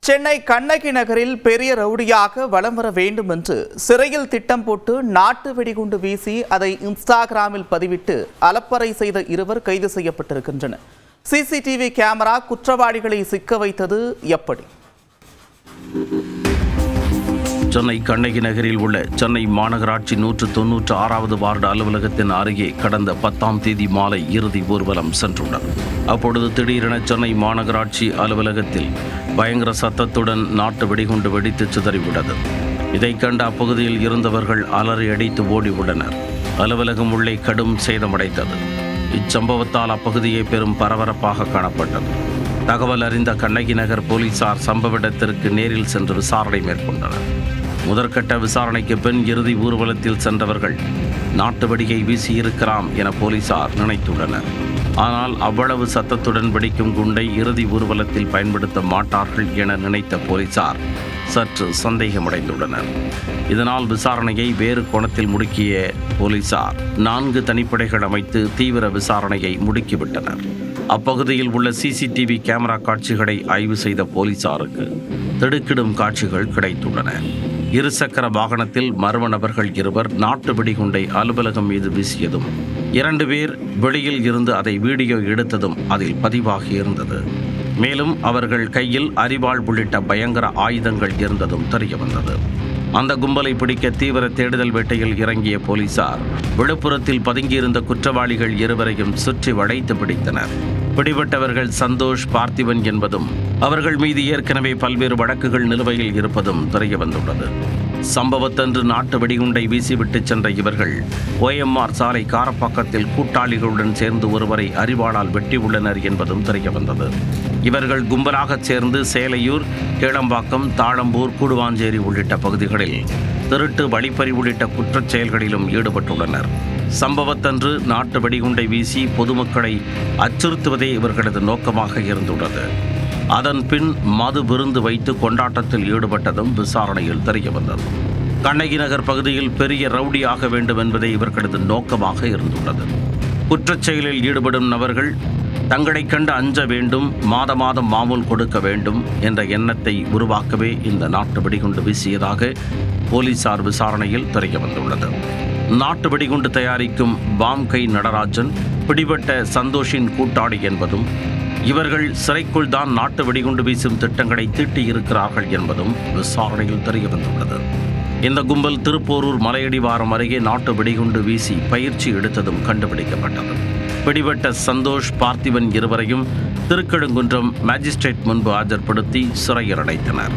சென்னை கண்ணகி நகரில் பெரிய ரவுடியாக வலம் வர வேண்டும் என்று சிறையில் திட்டம் போட்டு நாட்டு வெடிகுண்டு வீசி அதை இன்ஸ்டாகிராமில் பதிவிட்டு அலப்பறை செய்த இருவர் கைது செய்யப்பட்டிருக்கின்றனர். சிசிடிவி கேமரா குற்றவாளிகளை சிக்க வைத்தது எப்படி? சென்னை கண்ணகி நகரில் உள்ள சென்னை மாநகராட்சி 196வது வார்டு அலுவலகத்தின் அருகே கடந்த 10ஆம் தேதி மாலை இறுதி ஊர்வலம் சென்றுள்ளது. அப்பொழுது திடீரென சென்னை மாநகராட்சி அலுவலகத்தில் பயங்கர சத்தத்துடன் நாட்டு வெடிகுண்டு வெடித்து சிதறிவிட்டது. இதை கண்ட அப்பகுதியில் இருந்தவர்கள் அலறி அடித்து ஓடி உள்ளனர். அலுவலகம் உள்ளே கடும் சேதமடைந்தது. இச்சம்பவத்தால் அப்பகுதியே பெரும் பரபரப்பாக காணப்பட்டது. தகவல் அறிந்த கண்ணகி நகர் போலீசார் சம்பவ இடத்திற்கு நேரில் சென்று விசாரணை மேற்கொண்டனர். முதற்கட்ட விசாரணைக்கு பின் இறுதி ஊர்வலத்தில் சென்றவர்கள் நாட்டு வெடியை வீசியிருக்கலாம் என போலீசார் நினைத்துள்ளனர். ஆனால் அவ்வளவு சத்தத்துடன் வெடிக்கும் குண்டை இறுதி ஊர்வலத்தில் பயன்படுத்த மாட்டார்கள் என நினைத்த போலீசார் சற்று சந்தேகமடைந்துள்ளனர். இதனால் விசாரணையை வேறு கோணத்தில் முடுக்கிய போலீசார் 4 தனிப்படைகள் அமைத்து தீவிர விசாரணையை முடுக்கிவிட்டனர். அப்பகுதியில் உள்ள சிசிடிவி கேமரா காட்சிகளை ஆய்வு செய்த போலீசாருக்கு திடுக்கிடும் காட்சிகள் கிடைத்துள்ளன. இருசக்கர வாகனத்தில் மர்ம நபர்கள் இருவர் நாட்டு வெடிகுண்டை அலுவலகம் மீது வீசியதும் 2 பேர் வெளியில் இருந்து அதை வீடியோ எடுத்ததும் அதில் பதிவாகி இருந்தது. மேலும் அவர்கள் கையில் அரிவாள் உள்ளிட்ட பயங்கர ஆயுதங்கள் இருந்ததும் தெரியவந்தது. அந்த கும்பலை பிடிக்க தீவிர தேடுதல் வேட்டையில் இறங்கிய போலீசார் விழுப்புரத்தில் பதுங்கியிருந்த குற்றவாளிகள் இருவரையும் சுற்றி வளைத்து பிடித்தனர். பிடிபட்டவர்கள் சந்தோஷ், பார்த்திபன் என்பதும் அவர்கள் மீது ஏற்கனவே பல்வேறு வழக்குகள் நிலுவையில் இருப்பதும் தெரியவந்துள்ளது. சம்பவத்தன்று நாட்டு வெடிகுண்டை வீசிவிட்டு சென்ற இவர்கள் OMR சாலை காரப்பாக்கத்தில் கூட்டாளிகளுடன் சேர்ந்து ஒருவரை அரிவாளால் வெட்டியுள்ளனர் என்பதும் தெரியவந்தது. இவர்கள் கும்பலாக சேர்ந்து சேலையூர், கேளம்பாக்கம், தாழம்பூர், கூடுவாஞ்சேரி உள்ளிட்ட பகுதிகளில் திருட்டு, வழிப்பறி உள்ளிட்ட குற்றச் செயல்களிலும் ஈடுபட்டுள்ளனர். சம்பவத்தன்று நாட்டு வெடிகுண்டை வீசி பொதுமக்களை அச்சுறுத்துவதே இவர்களது நோக்கமாக இருந்துள்ளது. அதன் பின் மது விருந்து வைத்து கொண்டாட்டத்தில் ஈடுபட்டதும் விசாரணையில் தெரியவந்தது. கண்ணகி நகர் பகுதியில் பெரிய ரவுடியாக வேண்டும் என்பதே இவர்களது நோக்கமாக இருந்துள்ளது. குற்றச் செயலில் ஈடுபடும் நபர்கள் தங்களை கண்டு அஞ்ச வேண்டும், மாதம் மாமூல் கொடுக்க வேண்டும் என்ற எண்ணத்தை உருவாக்கவே இந்த நாட்டு வெடிகுண்டு வீசியதாக போலீசார் விசாரணையில் தெரியவந்துள்ளது. நாட்டு வெடிகுண்டு தயாரிக்கும் பாம்கை நடராஜன் பிடிபட்ட சந்தோஷின் கூட்டாளி என்பதும் இவர்கள் சிறைக்குள் தான் நாட்டு வெடிகுண்டு வீசும் திட்டங்களை தீட்டியிருக்கிறார்கள் என்பதும் விசாரணையில் தெரியவந்துள்ளது. இந்த கும்பல் திருப்போரூர் மலையடிவாரம் அருகே நாட்டு வெடிகுண்டு வீசி பயிற்சி எடுத்ததும் கண்டுபிடிக்கப்பட்டது. பிடிபட்ட சந்தோஷ், பார்த்திபன் இருவரையும் திருக்கழுங்குன்றம் மேஜிஸ்ட்ரேட் முன்பு ஆஜர்படுத்தி சிறையில் அடைத்தனர்.